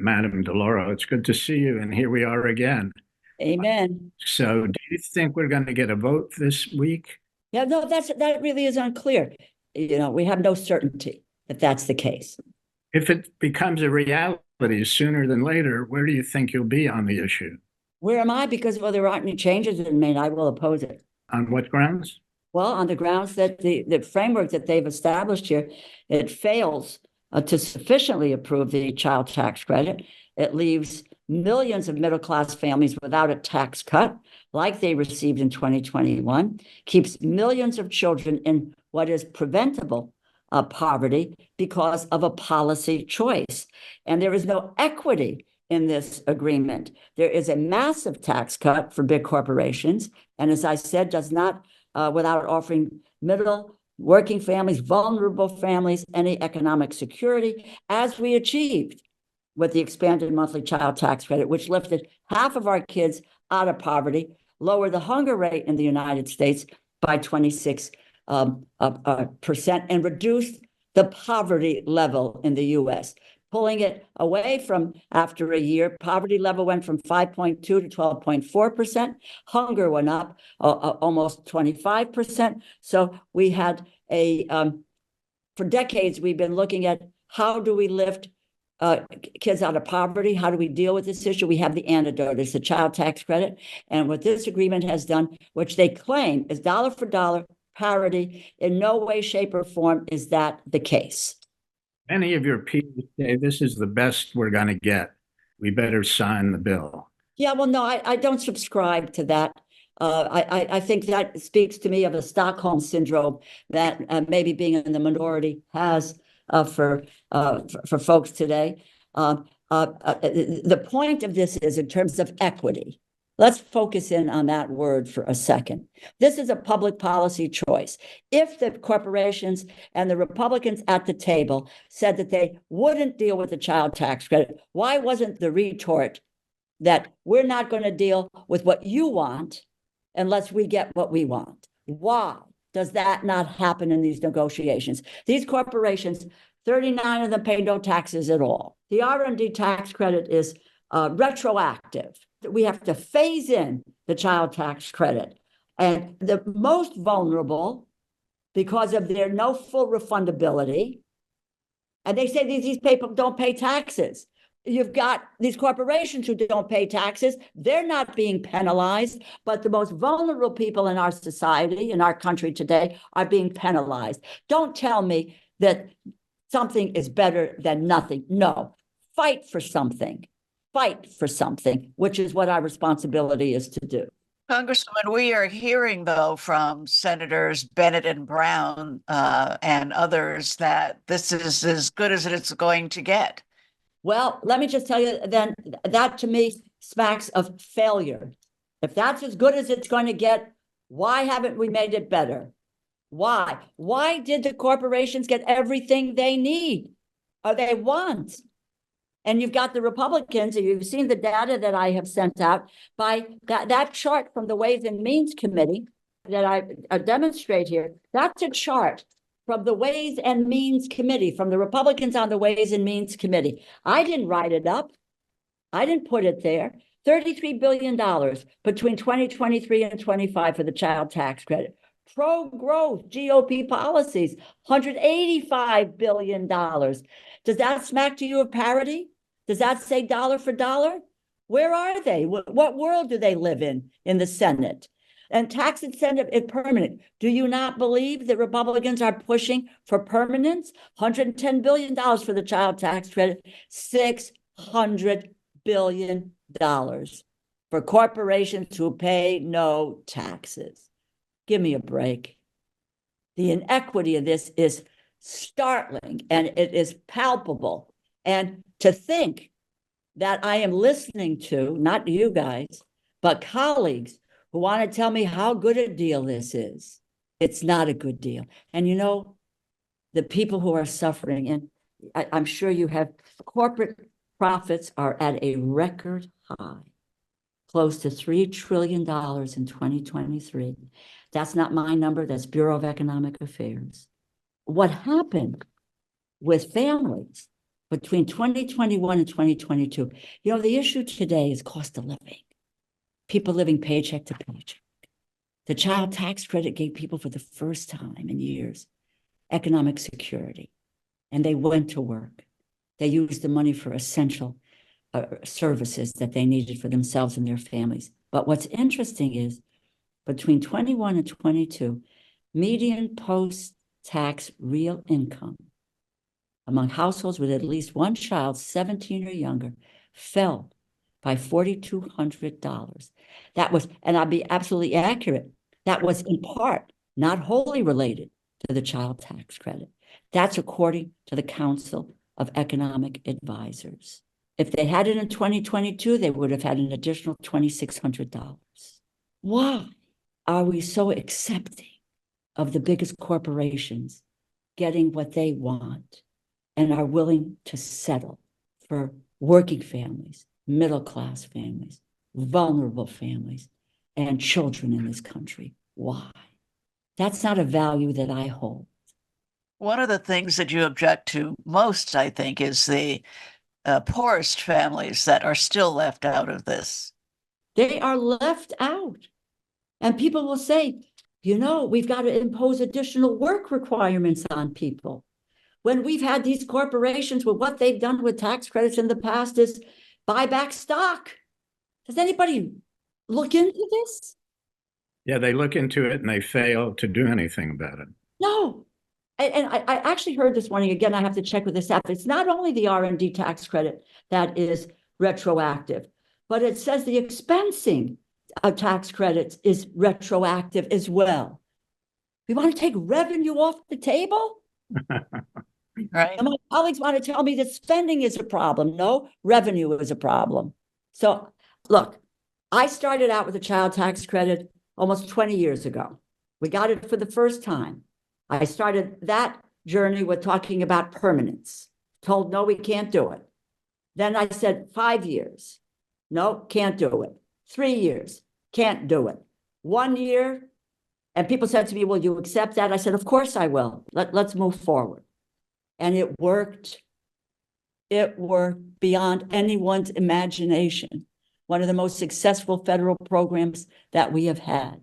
Madam DeLauro. It's good to see you, and here we are again. Amen. So, do you think we're going to get a vote this week? Yeah, no, that really is unclear. We have no certainty that that's the case. If it becomes a reality sooner than later, where do you think you'll be on the issue? Where am I? Because, well, there aren't any changes been made. I will oppose it. On what grounds? Well, on the grounds that the framework that they've established here, it fails to sufficiently approve the child tax credit. It leaves millions of middle-class families without a tax cut like they received in 2021, keeps millions of children in what is preventable poverty because of a policy choice. And there is no equity in this agreement. There is a massive tax cut for big corporations. And as I said, does not, without offering middle working families, vulnerable families, any economic security, as we achieved with the expanded monthly child tax credit, which lifted half of our kids out of poverty, lowered the hunger rate in the United States by 26%, and reduced the poverty level in the U.S., pulling it away from, after a year, poverty level went from 5.2 to 12.4%. Hunger went up almost 25%. So we had for decades, we've been looking at how do we lift kids out of poverty? How do we deal with this issue? We have the antidote. It's the child tax credit. And what this agreement has done, which they claim is dollar for dollar parity, in no way, shape, or form is that the case. Many of your peers say this is the best we're going to get. We better sign the bill. Yeah, well, no, I don't subscribe to that. I think that speaks to me of a Stockholm syndrome that maybe being in the minority has for folks today. The point of this is in terms of equity. Let's focus in on that word for a second. This is a public policy choice. If the corporations and the Republicans at the table said that they wouldn't deal with the child tax credit, why wasn't the retort that we're not going to deal with what you want unless we get what we want? Why does that not happen in these negotiations? These corporations, 39 of them pay no taxes at all. The R&D tax credit is retroactive. We have to phase in the child tax credit. And the most vulnerable, because of their no full refundability, and they say these people don't pay taxes. You've got these corporations who don't pay taxes. They're not being penalized, but the most vulnerable people in our society, in our country today, are being penalized. Don't tell me that something is better than nothing. No, fight for something. Fight for something, which is what our responsibility is to do. Congresswoman, we are hearing, though, from Senators Bennett and Brown and others that this is as good as it's going to get. Well, let me just tell you then, that to me smacks of failure. If that's as good as it's going to get, why haven't we made it better? Why? Why did the corporations get everything they need or they want? And you've got the Republicans, and you've seen the data that I have sent out by that chart from the Ways and Means Committee that I demonstrate here. That's a chart from the Ways and Means Committee, from the Republicans on the Ways and Means Committee. I didn't write it up. I didn't put it there. $33 billion between 2023 and 25 for the child tax credit. Pro-growth GOP policies, $185 billion. Does that smack to you of parity? Does that say dollar for dollar? Where are they? What world do they live in the Senate? And tax incentive is permanent. Do you not believe that Republicans are pushing for permanence? $110 billion for the child tax credit, $600 billion for corporations who pay no taxes. Give me a break. The inequity of this is startling and it is palpable. And to think that I am listening to, not you guys, but colleagues who want to tell me how good a deal this is, it's not a good deal. And you know, the people who are suffering, and I'm sure you have, corporate profits are at a record high, close to $3 trillion in 2023. That's not my number, that's Bureau of Economic Affairs. What happened with families between 2021 and 2022. The issue today is cost of living. People living paycheck to paycheck. The child tax credit gave people for the first time in years economic security, and they went to work. They used the money for essential services that they needed for themselves and their families. But what's interesting is between 21 and 22, median post-tax real income among households with at least one child, 17 or younger, fell by $4,200. That was, and I'll be absolutely accurate, that was in part, not wholly related to the child tax credit. That's according to the Council of Economic Advisors. If they had it in 2022, they would have had an additional $2,600. Why are we so accepting of the biggest corporations getting what they want and are willing to settle for working families, middle-class families, vulnerable families, and children in this country? Why? That's not a value that I hold. One of the things that you object to most, I think, is the poorest families that are still left out of this. They are left out. And people will say, we've got to impose additional work requirements on people. When we've had these corporations, with what they've done with tax credits in the past is buy back stock. Does anybody look into this? Yeah, they look into it and they fail to do anything about it. No. And I actually heard this morning, again, I have to check with the staff. It's not only the R&D tax credit that is retroactive, but it says the expensing of tax credits is retroactive as well. We want to take revenue off the table? Right. And my colleagues want to tell me that spending is a problem. No, revenue is a problem. So look, I started out with a child tax credit almost 20 years ago. We got it for the first time. I started that journey with talking about permanence. Told, no, we can't do it. Then I said 5 years. No, can't do it. 3 years, can't do it. 1 year, and people said to me, will you accept that? I said, of course I will. Let's move forward. And it worked. It worked beyond anyone's imagination. One of the most successful federal programs that we have had.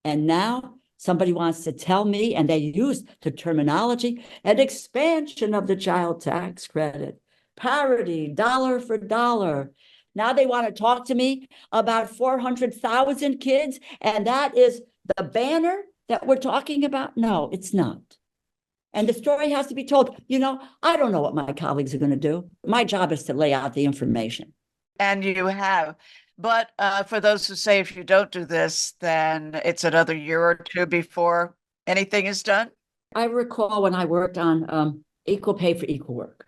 And now somebody wants to tell me, and they use the terminology, an expansion of the child tax credit, parity, dollar for dollar. Now they want to talk to me about 400,000 kids, and that is the banner that we're talking about? No, it's not. And the story has to be told. I don't know what my colleagues are going to do. My job is to lay out the information. And you have. But for those who say if you don't do this, then it's another year or two before anything is done? I recall when I worked on equal pay for equal work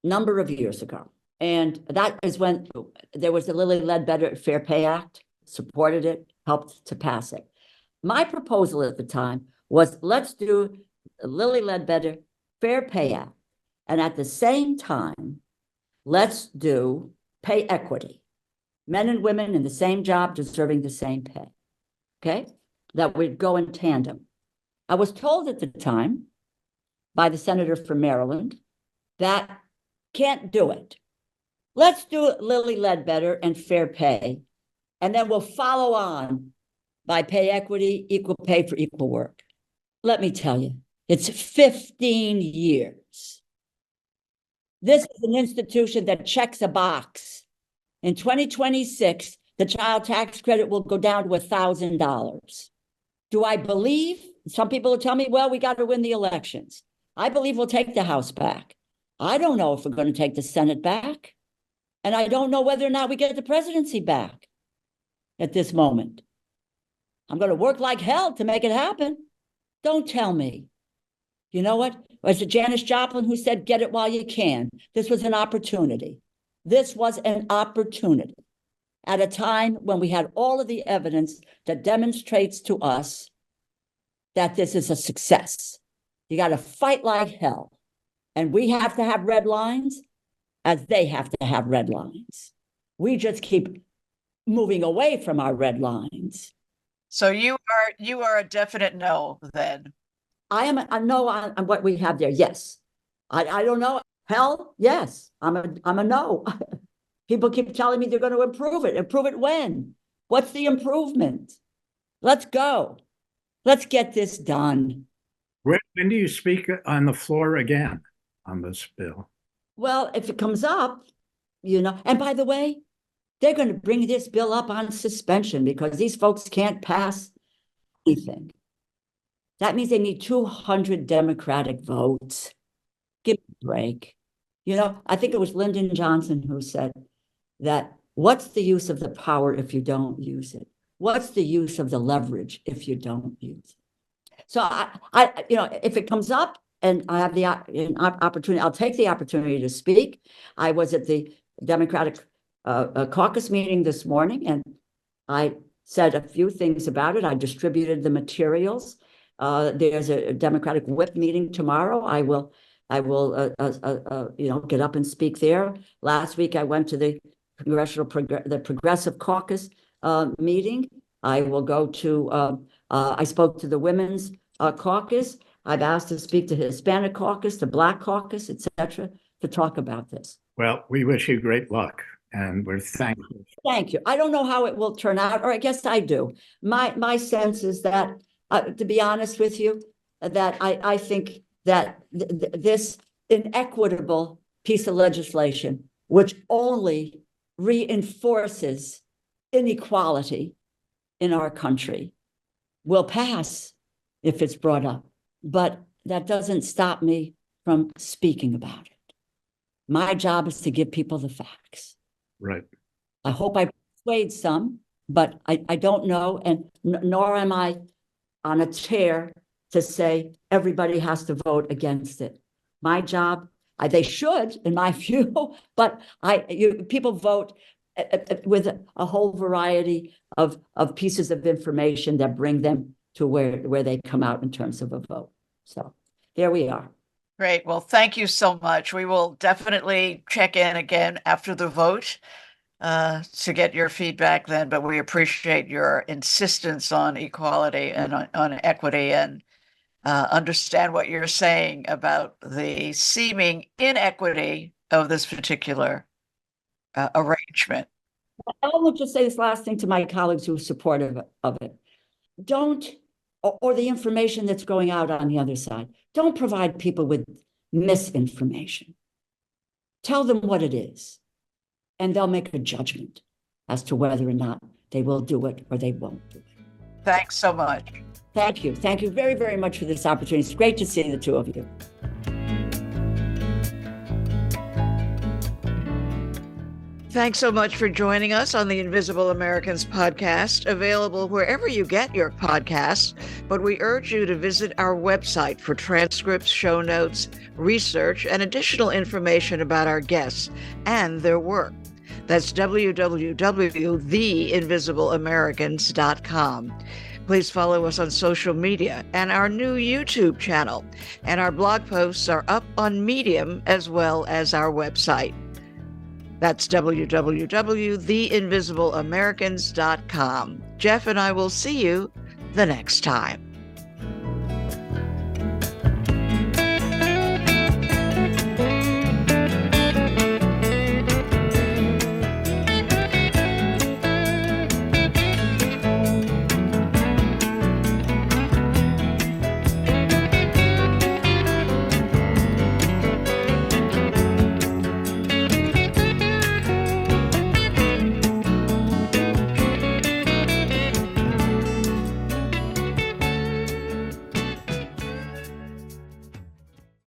a number of years ago. And that is when there was the Lilly Ledbetter Fair Pay Act, supported it, helped to pass it. My proposal at the time was, let's do Lilly Ledbetter Fair Pay Act. And at the same time, let's do pay equity. Men and women in the same job deserving the same pay. Okay? That would go in tandem. I was told at the time by the senator from Maryland that can't do it. Let's do Lilly Ledbetter and fair pay, and then we'll follow on by pay equity, equal pay for equal work. Let me tell you, it's 15 years. This is an institution that checks a box. In 2026, the child tax credit will go down to $1,000. Do I believe? Some people will tell me, well, we got to win the elections. I believe we'll take the House back. I don't know if we're going to take the Senate back. And I don't know whether or not we get the presidency back at this moment. I'm going to work like hell to make it happen. Don't tell me. You know what? Was it Janis Joplin who said, get it while you can? This was an opportunity. This was an opportunity at a time when we had all of the evidence that demonstrates to us that this is a success. You got to fight like hell. And we have to have red lines as they have to have red lines. We just keep moving away from our red lines. So you are a definite no then. I am a no on what we have there. Yes. I don't know. Hell, yes, I'm a no. People keep telling me they're going to improve it. Improve it when? What's the improvement? Let's go. Let's get this done. When do you speak on the floor again on this bill? Well, if it comes up, and by the way, they're going to bring this bill up on suspension because these folks can't pass anything. That means they need 200 Democratic votes. Give me a break. I think it was Lyndon Johnson who said that what's the use of the power if you don't use it? What's the use of the leverage if you don't use it? So if it comes up and I have the opportunity, I'll take the opportunity to speak. I was at the Democratic caucus meeting this morning, and I said a few things about it. I distributed the materials. There's a Democratic whip meeting tomorrow. I will get up and speak there. Last week, I went to the Progressive Caucus meeting. I will go to, I spoke to the Women's Caucus. I've asked to speak to Hispanic Caucus, the Black Caucus, et cetera, to talk about this. Well, we wish you great luck, and we're thankful. Thank you. I don't know how it will turn out, or I guess I do. My sense is that, to be honest with you, that I think that this inequitable piece of legislation, which only reinforces inequality in our country, will pass if it's brought up. But that doesn't stop me from speaking about it. My job is to give people the facts. Right. I hope I persuade some, but I don't know, and nor am I on a chair to say everybody has to vote against it. My job, they should, in my view, but people vote with a whole variety of pieces of information that bring them to where they come out in terms of a vote. So there we are. Great. Well, thank you so much. We will definitely check in again after the vote to get your feedback then, but we appreciate your insistence on equality and on equity, and understand what you're saying about the seeming inequity of this particular arrangement. I will just say this last thing to my colleagues who are supportive of it. Or the information that's going out on the other side, don't provide people with misinformation. Tell them what it is, and they'll make a judgment as to whether or not they will do it or they won't do it. Thanks so much. Thank you. Thank you very, very much for this opportunity. It's great to see the two of you. Thanks so much for joining us on the Invisible Americans podcast, available wherever you get your podcasts. But we urge you to visit our website for transcripts, show notes, research, and additional information about our guests and their work. That's www.theinvisibleamericans.com. Please follow us on social media and our new YouTube channel. And our blog posts are up on Medium as well as our website. That's www.theinvisibleamericans.com. Jeff and I will see you the next time.